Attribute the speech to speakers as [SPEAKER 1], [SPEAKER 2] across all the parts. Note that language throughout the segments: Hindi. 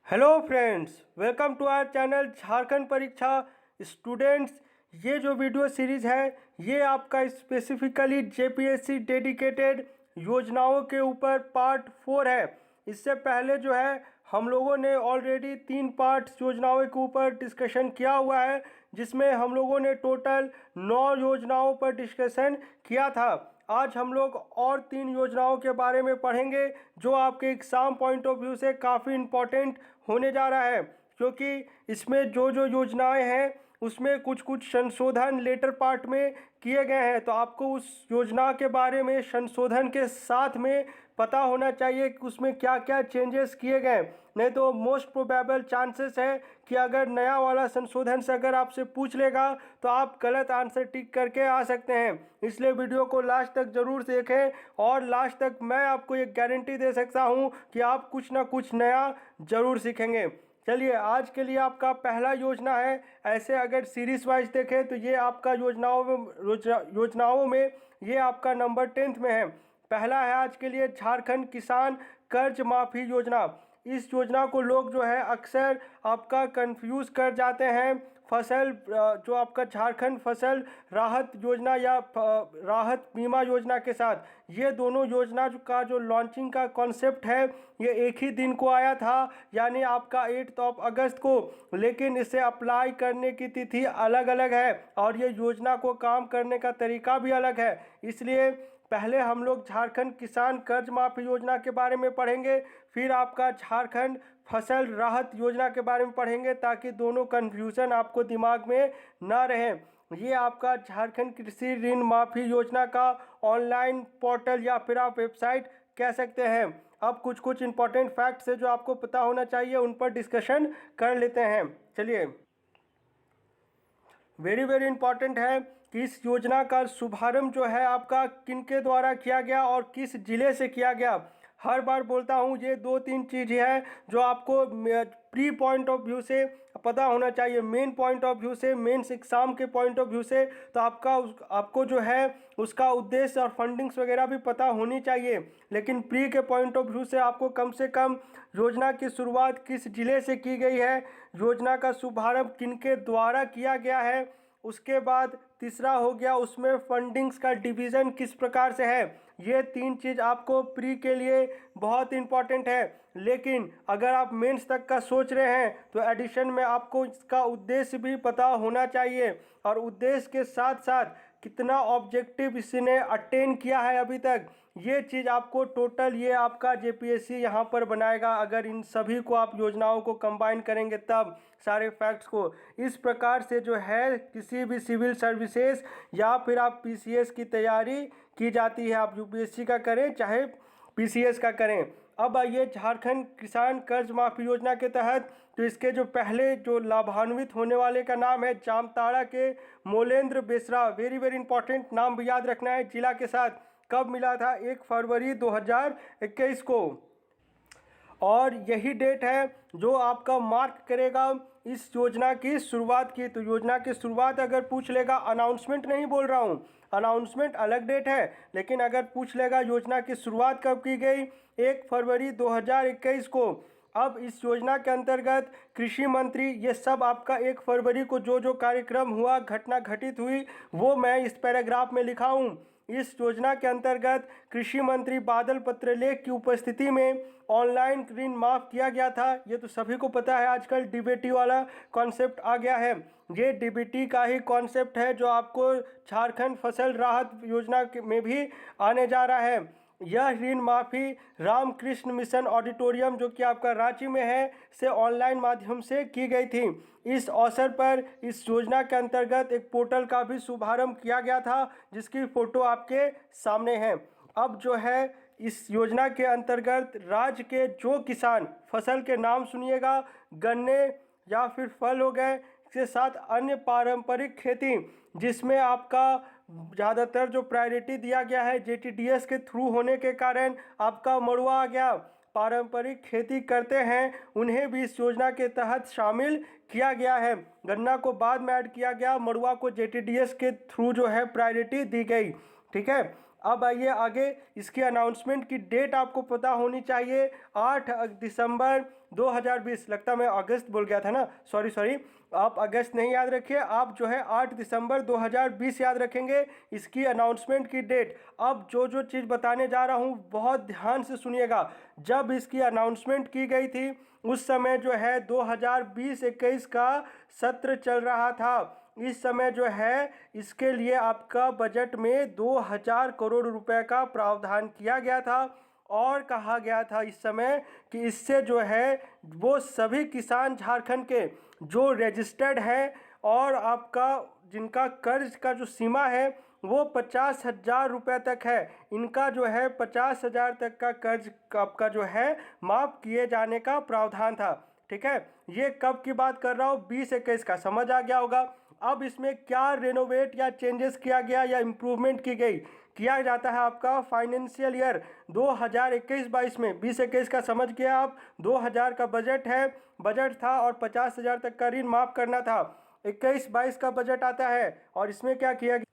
[SPEAKER 1] Hello friends, welcome to our channel Jharkhand Pariksha students. ये जो वीडियो सीरीज़ है ये आपका स्पेसिफिकली जेपीएससी डेडिकेटेड योजनाओं के ऊपर पार्ट 4 है। इससे पहले जो है हम लोगों ने ऑलरेडी 3 पार्ट्स योजनाओं के ऊपर डिस्कशन किया हुआ है, जिसमें हम लोगों ने टोटल 9 योजनाओं पर डिस्कशन किया था। आज हम लोग और 3 योजनाओं के बारे में पढ़ेंगे जो आपके एग्ज़ाम पॉइंट ऑफ व्यू से काफ़ी इम्पोर्टेंट होने जा रहा है, क्योंकि इसमें जो जो योजनाएं हैं उसमें कुछ कुछ संशोधन लेटर पार्ट में किए गए हैं। तो आपको उस योजना के बारे में संशोधन के साथ में पता होना चाहिए कि उसमें क्या क्या चेंजेस किए गए। नहीं तो मोस्ट प्रोबेबल चांसेस है कि अगर नया वाला संशोधन से अगर आपसे पूछ लेगा तो आप गलत आंसर टिक करके आ सकते हैं। इसलिए वीडियो को लास्ट तक ज़रूर देखें और लास्ट तक मैं आपको एक गारंटी दे सकता हूं कि आप कुछ ना कुछ नया ज़रूर सीखेंगे। चलिए, आज के लिए आपका पहला योजना है। ऐसे अगर सीरीज वाइज देखें तो ये आपका योजनाओं में ये आपका नंबर 10th में है। पहला है आज के लिए झारखंड किसान कर्ज माफ़ी योजना। इस योजना को लोग जो है अक्सर आपका कंफ्यूज कर जाते हैं फसल जो आपका झारखंड फसल राहत योजना या राहत बीमा योजना के साथ। ये दोनों योजना का जो लॉन्चिंग का कॉन्सेप्ट है ये एक ही दिन को आया था, यानी आपका 8 अगस्त को, लेकिन इसे अप्लाई करने की तिथि अलग अलग है और ये योजना को काम करने का तरीका भी अलग है। इसलिए पहले हम लोग झारखंड किसान कर्ज माफ़ी योजना के बारे में पढ़ेंगे, फिर आपका झारखंड फसल राहत योजना के बारे में पढ़ेंगे, ताकि दोनों कन्फ्यूज़न आपको दिमाग में ना रहे। ये आपका झारखंड कृषि ऋण माफ़ी योजना का ऑनलाइन पोर्टल या फिर आप वेबसाइट कह सकते हैं। अब कुछ कुछ इंपॉर्टेंट फैक्ट्स है जो आपको पता होना चाहिए, उन पर डिस्कशन कर लेते हैं। चलिए, वेरी इंपॉर्टेंट है कि इस योजना का शुभारंभ जो है आपका किनके द्वारा किया गया और किस जिले से किया गया। हर बार बोलता हूँ ये 2-3 चीज़ है जो आपको प्री पॉइंट ऑफ व्यू से पता होना चाहिए, मेन पॉइंट ऑफ व्यू से, मेंस एग्जाम के पॉइंट ऑफ व्यू से तो आपको जो है उसका उद्देश्य और फंडिंग्स वगैरह भी पता होनी चाहिए। लेकिन प्री के पॉइंट ऑफ व्यू से आपको कम से कम योजना की शुरुआत किस जिले से की गई है, योजना का शुभारंभ किनके द्वारा किया गया है, उसके बाद तीसरा हो गया उसमें फंडिंग्स का डिवीज़न किस प्रकार से है। ये 3 चीज़ आपको प्री के लिए बहुत इंपॉर्टेंट है। लेकिन अगर आप मेंस तक का सोच रहे हैं तो एडिशन में आपको इसका उद्देश्य भी पता होना चाहिए, और उद्देश्य के साथ साथ कितना ऑब्जेक्टिव इसने अटेन किया है अभी तक, ये चीज़ आपको टोटल ये आपका जेपीएससी यहाँ पर बनाएगा। अगर इन सभी को आप योजनाओं को कंबाइन करेंगे तब सारे फैक्ट्स को इस प्रकार से जो है किसी भी सिविल सर्विसेज या फिर आप पीसीएस की तैयारी की जाती है, आप यूपीएससी का करें चाहे पीसीएस का करें। अब आइए झारखंड किसान कर्ज माफ़ी योजना के तहत, तो इसके जो पहले जो लाभान्वित होने वाले का नाम है जामताड़ा के मोलेंद्र बेसरा। वेरी इंपॉर्टेंट नाम भी याद रखना है जिला के साथ। कब मिला था? 1 फरवरी 2021 को, और यही डेट है जो आपका मार्क करेगा इस योजना की शुरुआत की। तो योजना की शुरुआत अगर पूछ लेगा, अनाउंसमेंट नहीं बोल रहा हूँ, अनाउंसमेंट अलग डेट है, लेकिन अगर पूछ लेगा योजना की शुरुआत कब की गई, 1 फरवरी 2021 को। अब इस योजना के अंतर्गत कृषि मंत्री, ये सब आपका 1 फरवरी को जो जो कार्यक्रम हुआ, घटना घटित हुई, वो मैं इस पैराग्राफ में लिखा हूँ। इस योजना के अंतर्गत कृषि मंत्री बादल पत्रलेख की उपस्थिति में ऑनलाइन ऋण माफ़ किया गया था। ये तो सभी को पता है, आजकल डीबीटी वाला कॉन्सेप्ट आ गया है। ये डीबीटी का ही कॉन्सेप्ट है जो आपको झारखंड फसल राहत योजना में भी आने जा रहा है। यह ऋण माफ़ी रामकृष्ण मिशन ऑडिटोरियम, जो कि आपका रांची में है, से ऑनलाइन माध्यम से की गई थी। इस अवसर पर इस योजना के अंतर्गत एक पोर्टल का भी शुभारंभ किया गया था, जिसकी फ़ोटो आपके सामने है। अब जो है इस योजना के अंतर्गत राज्य के जो किसान, फसल के नाम सुनिएगा, गन्ने या फिर फल हो गए, इसके साथ अन्य पारंपरिक खेती जिसमें आपका ज़्यादातर जो प्रायोरिटी दिया गया है जेटीडीएस के थ्रू होने के कारण आपका मड़ुआ आ गया, पारंपरिक खेती करते हैं, उन्हें भी इस योजना के तहत शामिल किया गया है। गन्ना को बाद में ऐड किया गया, मड़ुआ को जेटीडीएस के थ्रू जो है प्रायोरिटी दी गई। ठीक है। अब आइए आगे, इसकी अनाउंसमेंट की डेट आपको पता होनी चाहिए, 8 दिसंबर 2020। लगता है मैं अगस्त बोल गया था ना, सॉरी, आप अगस्त नहीं याद रखिए, आप जो है 8 दिसंबर 2020 याद रखेंगे इसकी अनाउंसमेंट की डेट। अब जो चीज़ बताने जा रहा हूँ बहुत ध्यान से सुनिएगा। जब इसकी अनाउंसमेंट की गई थी उस समय जो है 2020-21 का सत्र चल रहा था। इस समय जो है इसके लिए आपका बजट में 2000 करोड़ रुपए का प्रावधान किया गया था और कहा गया था इस समय कि इससे जो है वो सभी किसान झारखंड के जो रजिस्टर्ड हैं और आपका जिनका कर्ज का जो सीमा है वो 50,000 रुपये तक है, इनका जो है 50,000 तक का कर्ज आपका जो है माफ़ किए जाने का प्रावधान था। ठीक है, ये कब की बात कर रहा हूँ, 20-21 का, समझ आ गया होगा। अब इसमें क्या रेनोवेट या चेंजेस किया गया या इम्प्रूवमेंट की गई, किया जाता है आपका फाइनेंशियल ईयर 2021-22 में। 20-21 का समझ गया आप, 2000 का बजट था और 50,000 तक का ऋण माफ़ करना था। 21-22 का बजट आता है और इसमें क्या किया गया,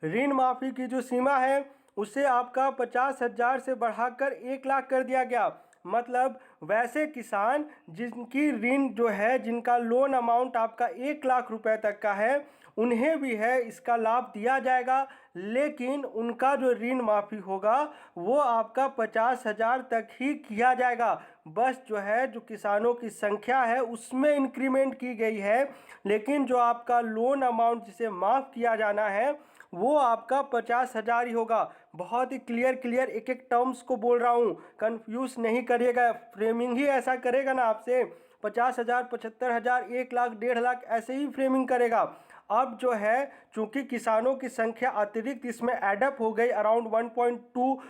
[SPEAKER 1] ऋण माफ़ी की जो सीमा है उसे आपका 50,000 से बढ़ाकर 1 लाख कर दिया गया। मतलब वैसे किसान जिनकी ऋण जो है, जिनका लोन अमाउंट आपका 1 लाख रुपए तक का है, उन्हें भी है इसका लाभ दिया जाएगा, लेकिन उनका जो ऋण माफ़ी होगा वो आपका 50,000 तक ही किया जाएगा। बस जो है जो किसानों की संख्या है उसमें इंक्रीमेंट की गई है, लेकिन जो आपका लोन अमाउंट जिसे माफ़ किया जाना है वो आपका 50,000 ही होगा। बहुत ही क्लियर एक टर्म्स को बोल रहा हूँ, कंफ्यूज नहीं करिएगा। फ्रेमिंग ही ऐसा करेगा ना आपसे, 50,000, 75,000, 1 लाख, 1.5 लाख ऐसे ही फ्रेमिंग करेगा। अब जो है चूंकि किसानों की संख्या अतिरिक्त इसमें एडअप हो गई अराउंड 1.2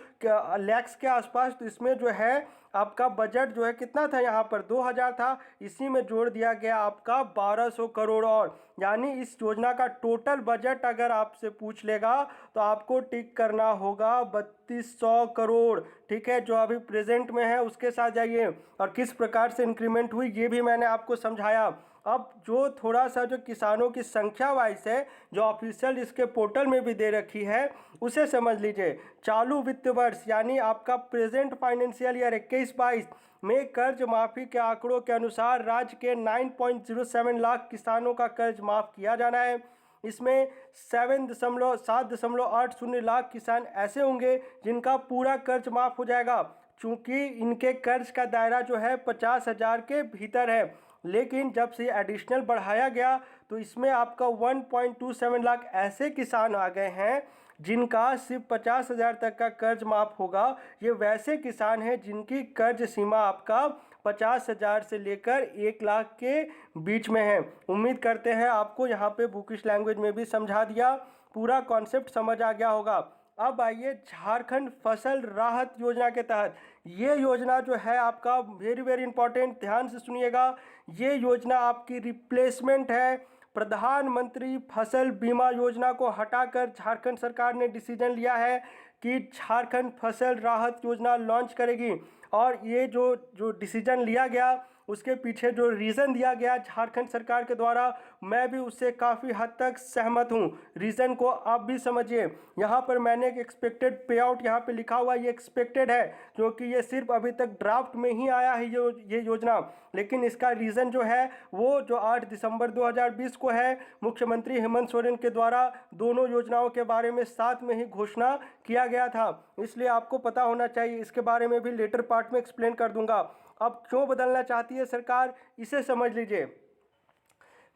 [SPEAKER 1] लैक्स के आसपास, तो इसमें जो है आपका बजट जो है कितना था, यहाँ पर 2000 था, इसी में जोड़ दिया गया आपका 1200 करोड़ और, यानी इस योजना का टोटल बजट अगर आपसे पूछ लेगा तो आपको टिक करना होगा 3200 करोड़। ठीक है, जो अभी प्रेजेंट में है उसके साथ जाइए, और किस प्रकार से इंक्रीमेंट हुई ये भी मैंने आपको समझाया। अब जो थोड़ा सा जो किसानों की संख्या वाइज है, जो ऑफिशियल इसके पोर्टल में भी दे रखी है, उसे समझ लीजिए। चालू वित्त वर्ष यानी आपका प्रेजेंट फाइनेंशियल ईयर 21-22 में कर्ज माफ़ी के आंकड़ों के अनुसार राज्य के 9.07 लाख किसानों का कर्ज माफ़ किया जाना है। इसमें 7.80 लाख किसान ऐसे होंगे जिनका पूरा कर्ज माफ़ हो जाएगा, चूँकि इनके कर्ज का दायरा जो है 50,000 के भीतर है। लेकिन जब से एडिशनल बढ़ाया गया तो इसमें आपका 1.27 लाख ऐसे किसान आ गए हैं जिनका सिर्फ 50,000 तक का कर्ज माफ़ होगा। ये वैसे किसान हैं जिनकी कर्ज सीमा आपका 50,000 से लेकर 1 लाख के बीच में है। उम्मीद करते हैं आपको यहाँ पे बुकिश लैंग्वेज में भी समझा दिया, पूरा कॉन्सेप्ट समझ आ गया होगा। अब आइए झारखंड फसल राहत योजना के तहत, ये योजना जो है आपका वेरी इंपॉर्टेंट, ध्यान से सुनिएगा। ये योजना आपकी रिप्लेसमेंट है। प्रधानमंत्री फसल बीमा योजना को हटाकर झारखंड सरकार ने डिसीजन लिया है कि झारखंड फसल राहत योजना लॉन्च करेगी। और ये जो डिसीजन लिया गया उसके पीछे जो रीज़न दिया गया झारखंड सरकार के द्वारा, मैं भी उससे काफ़ी हद तक सहमत हूँ। रीज़न को आप भी समझिए। यहाँ पर मैंने एक एक्सपेक्टेड पे आउट यहाँ पे लिखा हुआ, ये एक्सपेक्टेड है क्योंकि ये सिर्फ अभी तक ड्राफ्ट में ही आया है ये योजना, लेकिन इसका रीज़न जो है वो जो 8 दिसंबर 2020 को है, मुख्यमंत्री हेमंत सोरेन के द्वारा दोनों योजनाओं के बारे में साथ में ही घोषणा किया गया था, इसलिए आपको पता होना चाहिए। इसके बारे में भी लेटर पार्ट में एक्सप्लेन कर दूंगा। अब क्यों बदलना चाहती है सरकार, इसे समझ लीजिए।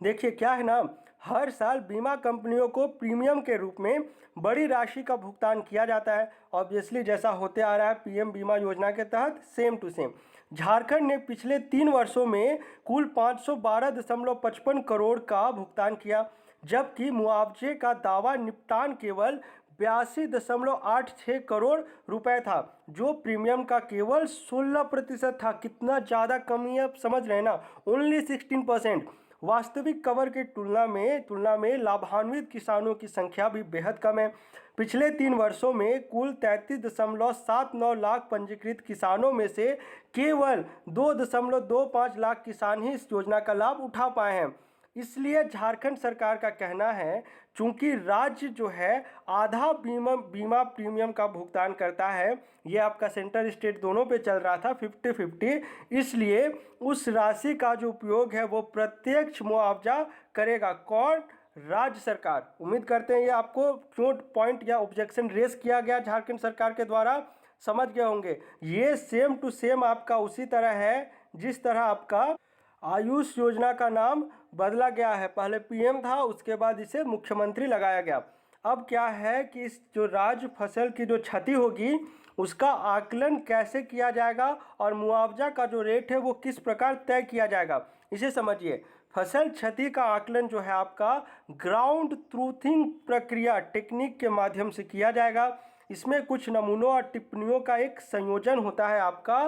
[SPEAKER 1] देखिए क्या है ना, हर साल बीमा कंपनियों को प्रीमियम के रूप में बड़ी राशि का भुगतान किया जाता है, ऑब्वियसली जैसा होते आ रहा है पीएम बीमा योजना के तहत, सेम टू सेम। झारखंड ने पिछले 3 वर्षों में कुल 512.55 करोड़ का भुगतान किया, जबकि मुआवजे का दावा निपटान केवल 82.86 करोड़ रुपए था, जो प्रीमियम का केवल 16% था। कितना ज़्यादा कमी है, आप समझ रहे हैं ना, ओनली 16%। वास्तविक कवर की तुलना में लाभान्वित किसानों की संख्या भी बेहद कम है। पिछले 3 वर्षों में कुल 33.79 लाख पंजीकृत किसानों में से केवल 2.25 लाख किसान ही इस योजना का लाभ उठा पाए हैं। इसलिए झारखंड सरकार का कहना है, चूंकि राज्य जो है आधा बीमा प्रीमियम का भुगतान करता है, ये आपका सेंटर स्टेट दोनों पे चल रहा था 50-50, इसलिए उस राशि का जो उपयोग है वो प्रत्यक्ष मुआवजा करेगा। कौन? राज्य सरकार। उम्मीद करते हैं ये आपको क्यों पॉइंट या ऑब्जेक्शन रेस किया गया झारखंड सरकार के द्वारा समझ गए होंगे। ये सेम टू सेम आपका उसी तरह है जिस तरह आपका आयुष योजना का नाम बदला गया है। पहले पीएम था, उसके बाद इसे मुख्यमंत्री लगाया गया। अब क्या है कि इस जो राज्य फसल की जो क्षति होगी उसका आकलन कैसे किया जाएगा और मुआवजा का जो रेट है वो किस प्रकार तय किया जाएगा, इसे समझिए। फसल क्षति का आकलन जो है आपका ग्राउंड ट्रूथिंग प्रक्रिया टेक्निक के माध्यम से किया जाएगा। इसमें कुछ नमूनों और टिप्पणियों का एक संयोजन होता है आपका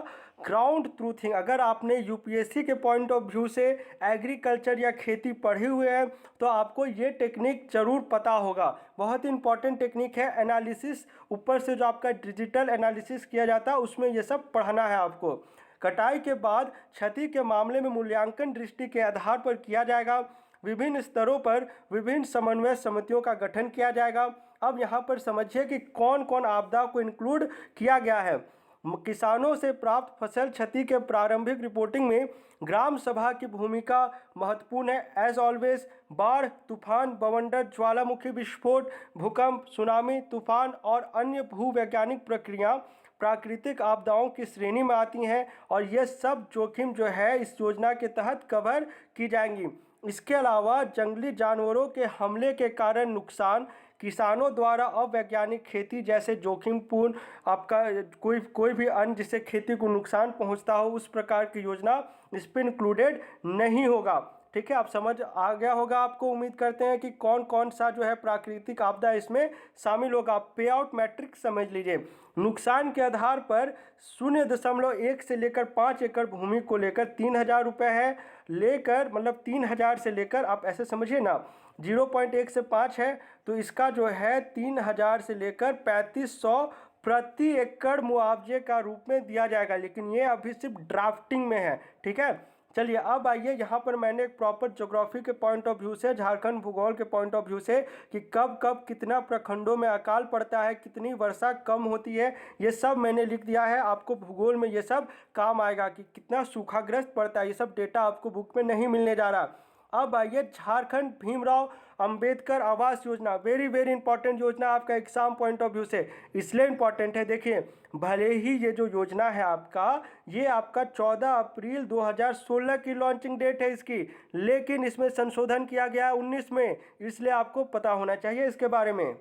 [SPEAKER 1] ग्राउंड ट्रूथिंग। अगर आपने यूपीएससी के पॉइंट ऑफ व्यू से एग्रीकल्चर या खेती पढ़े हुए हैं तो आपको ये टेक्निक जरूर पता होगा। बहुत ही इंपॉर्टेंट टेक्निक है। एनालिसिस ऊपर से जो आपका डिजिटल एनालिसिस किया जाता है उसमें ये सब पढ़ना है आपको। कटाई के बाद क्षति के मामले में मूल्यांकन दृष्टि के आधार पर किया जाएगा। विभिन्न स्तरों पर विभिन्न समन्वय समितियों का गठन किया जाएगा। अब यहाँ पर समझिए कि कौन कौन आपदा को इंक्लूड किया गया है। किसानों से प्राप्त फसल क्षति के प्रारंभिक रिपोर्टिंग में ग्राम सभा की भूमिका महत्वपूर्ण है। एज ऑलवेज बाढ़, तूफान, बवंडर, ज्वालामुखी विस्फोट, भूकंप, सुनामी, तूफान और अन्य भूवैज्ञानिक प्रक्रिया प्राकृतिक आपदाओं की श्रेणी में आती हैं और ये सब जोखिम जो है इस योजना के तहत कवर की जाएंगी। इसके अलावा जंगली जानवरों के हमले के कारण नुकसान, किसानों द्वारा अवैज्ञानिक खेती जैसे जोखिमपूर्ण आपका कोई भी अन्य जिससे खेती को नुकसान पहुंचता हो उस प्रकार की योजना इस पर इंक्लूडेड नहीं होगा। ठीक है, आप समझ आ गया होगा आपको। उम्मीद करते हैं कि कौन कौन सा जो है प्राकृतिक आपदा इसमें शामिल होगा। पे आउट मैट्रिक्स समझ लीजिए। नुकसान के आधार पर 0.1 से लेकर 5 एकड़ भूमि को लेकर 3,000 रुपये है, लेकर मतलब 3,000 से लेकर आप ऐसे समझिए ना, 0.1 से 5 है तो इसका जो है 3,000 से लेकर 3,500 प्रति एकड़ मुआवजे का रूप में दिया जाएगा। लेकिन ये अभी सिर्फ ड्राफ्टिंग में है। ठीक है, चलिए अब आइए यहाँ पर मैंने एक प्रॉपर ज्योग्राफी के पॉइंट ऑफ व्यू से, झारखंड भूगोल के पॉइंट ऑफ व्यू से कि कब कब कितना प्रखंडों में अकाल पड़ता है, कितनी वर्षा कम होती है, ये सब मैंने लिख दिया है। आपको भूगोल में ये सब काम आएगा कि कितना सूखाग्रस्त पड़ता है। ये सब डेटा आपको बुक में नहीं मिलने जा रहा। अब आइए Jharkhand Bhimrao Ambedkar Awas Yojana, very very important योजना आपका एग्जाम पॉइंट ऑफ व्यू से। इसलिए इंपॉर्टेंट है, देखिए भले ही ये जो योजना है आपका ये आपका 14 अप्रैल 2016 की लॉन्चिंग डेट है इसकी, लेकिन इसमें संशोधन किया गया है 19 में, इसलिए आपको पता होना चाहिए इसके बारे में।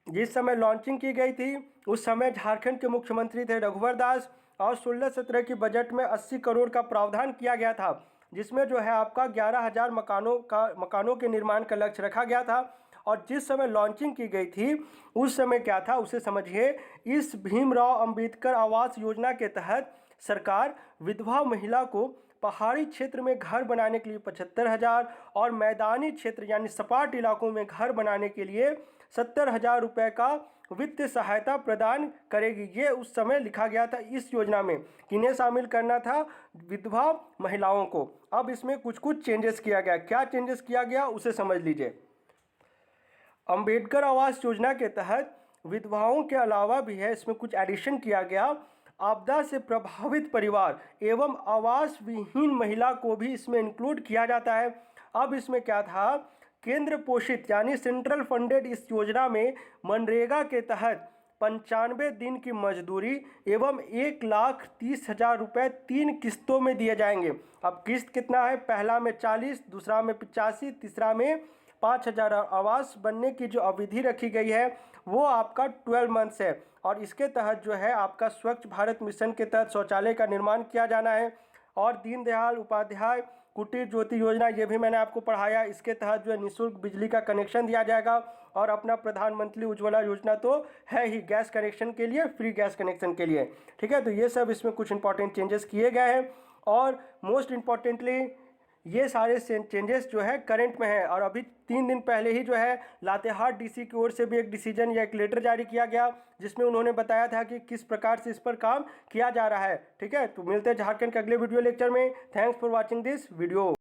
[SPEAKER 1] जिस समय लॉन्चिंग की गई थी उस समय झारखंड के मुख्यमंत्री थे रघुवर दास और 16-17 की बजट में 80 करोड़ का प्रावधान किया गया था, जिसमें जो है आपका 11,000 मकानों के निर्माण का लक्ष्य रखा गया था। और जिस समय लॉन्चिंग की गई थी उस समय क्या था उसे समझिए। इस भीमराव अंबेडकर आवास योजना के तहत सरकार विधवा महिला को पहाड़ी क्षेत्र में घर बनाने के लिए 75,000 और मैदानी क्षेत्र यानी सपाट इलाकों में घर बनाने के लिए 70,000 रुपये का वित्तीय सहायता प्रदान करेगी। ये उस समय लिखा गया था इस योजना में। किन्हें शामिल करना था? विधवा महिलाओं को। अब इसमें कुछ कुछ चेंजेस किया गया। क्या चेंजेस किया गया उसे समझ लीजिए। अंबेडकर आवास योजना के तहत विधवाओं के अलावा भी है, इसमें कुछ एडिशन किया गया। आपदा से प्रभावित परिवार एवं आवास विहीन महिला को भी इसमें इंक्लूड किया जाता है। अब इसमें क्या था, केंद्र पोषित यानी सेंट्रल फंडेड इस योजना में मनरेगा के तहत 95 दिन की मजदूरी एवं 1,30,000 रुपये 3 किस्तों में दिए जाएंगे। अब किस्त कितना है, पहला में 40, दूसरा में 85, तीसरा में 5,000। आवास बनने की जो अवधि रखी गई है वो आपका 12 मंथ्स है। और इसके तहत जो है आपका स्वच्छ भारत मिशन के तहत शौचालय का निर्माण किया जाना है। और दीनदयाल उपाध्याय कुटीर ज्योति योजना, ये भी मैंने आपको पढ़ाया। इसके तहत जो है निःशुल्क बिजली का कनेक्शन दिया जाएगा। और अपना प्रधानमंत्री उज्ज्वला योजना तो है ही गैस कनेक्शन के लिए, फ्री गैस कनेक्शन के लिए। ठीक है, तो ये सब इसमें कुछ इंपॉर्टेंट चेंजेस किए गए हैं। और मोस्ट इम्पॉर्टेंटली ये सारे चेंजेस जो है करंट में है। और अभी 3 दिन पहले ही जो है लातेहार डीसी की ओर से भी एक डिसीजन या एक लेटर जारी किया गया, जिसमें उन्होंने बताया था कि किस प्रकार से इस पर काम किया जा रहा है। ठीक है, तो मिलते हैं झारखंड के अगले वीडियो लेक्चर में। Thanks for watching this video.